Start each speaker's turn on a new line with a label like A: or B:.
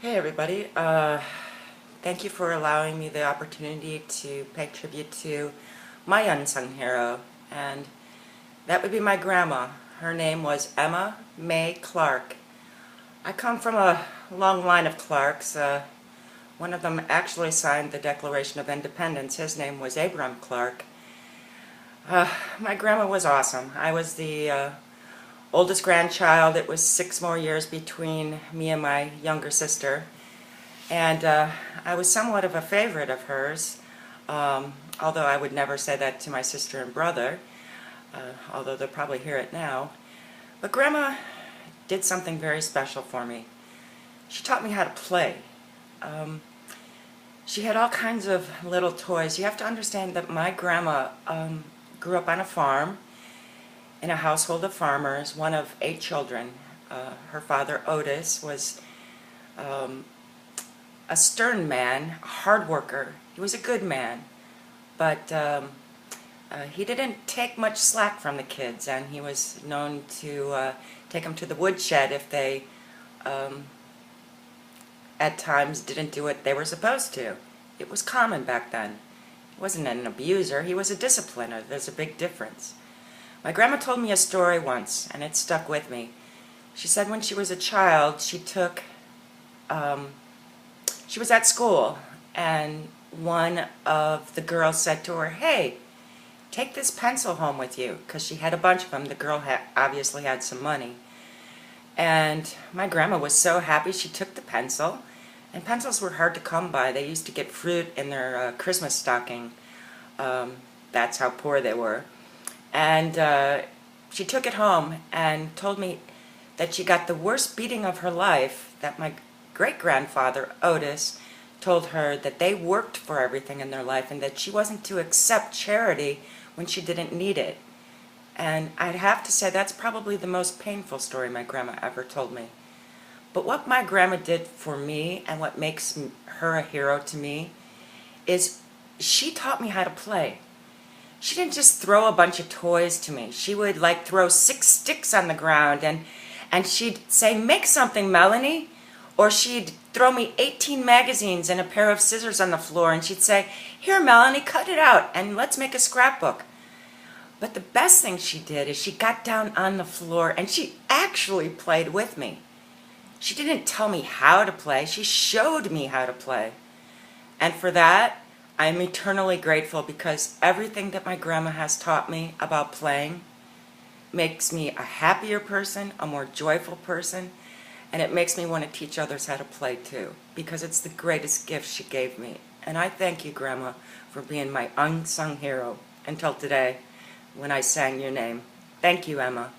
A: Hey everybody, thank you for allowing me the opportunity to pay tribute to my unsung hero, and that would be my grandma. Her name was Emma May Clark. I come from a long line of Clarks. One of them actually signed the Declaration of Independence. His name was Abram Clark. My grandma was awesome. I was the oldest grandchild. It was 6 more years between me and my younger sister. And I was somewhat of a favorite of hers, although I would never say that to my sister and brother, although they'll probably hear it now. But Grandma did something very special for me. She taught me how to play. She had all kinds of little toys. You have to understand that my grandma grew up on a farm in a household of farmers, one of 8 children. Her father, Otis, was a stern man, a hard worker. He was a good man, but he didn't take much slack from the kids, and he was known to take them to the woodshed if they at times didn't do what they were supposed to. It was common back then. He wasn't an abuser, he was a discipliner. There's a big difference. My grandma told me a story once, and it stuck with me. She said when she was a child, she was at school, and one of the girls said to her, "Hey, take this pencil home with you," because she had a bunch of them. The girl obviously had some money. And my grandma was so happy she took the pencil, and pencils were hard to come by. They used to get fruit in their Christmas stocking. That's how poor they were. And she took it home and told me that she got the worst beating of her life, that my great-grandfather, Otis, told her that they worked for everything in their life and that she wasn't to accept charity when she didn't need it. And I'd have to say that's probably the most painful story my grandma ever told me. But what my grandma did for me, and what makes her a hero to me, is she taught me how to play. She didn't just throw a bunch of toys to me. She would throw 6 sticks on the ground, and she'd say, "Make something, Melanie." Or she'd throw me 18 magazines and a pair of scissors on the floor, and she'd say, "Here, Melanie, cut it out, and let's make a scrapbook." But the best thing she did is she got down on the floor and she actually played with me. She didn't tell me how to play, she showed me how to play. And for that, I'm eternally grateful, because everything that my grandma has taught me about playing makes me a happier person, a more joyful person, and it makes me want to teach others how to play too, because it's the greatest gift she gave me. And I thank you, Grandma, for being my unsung hero until today when I sang your name. Thank you, Emma.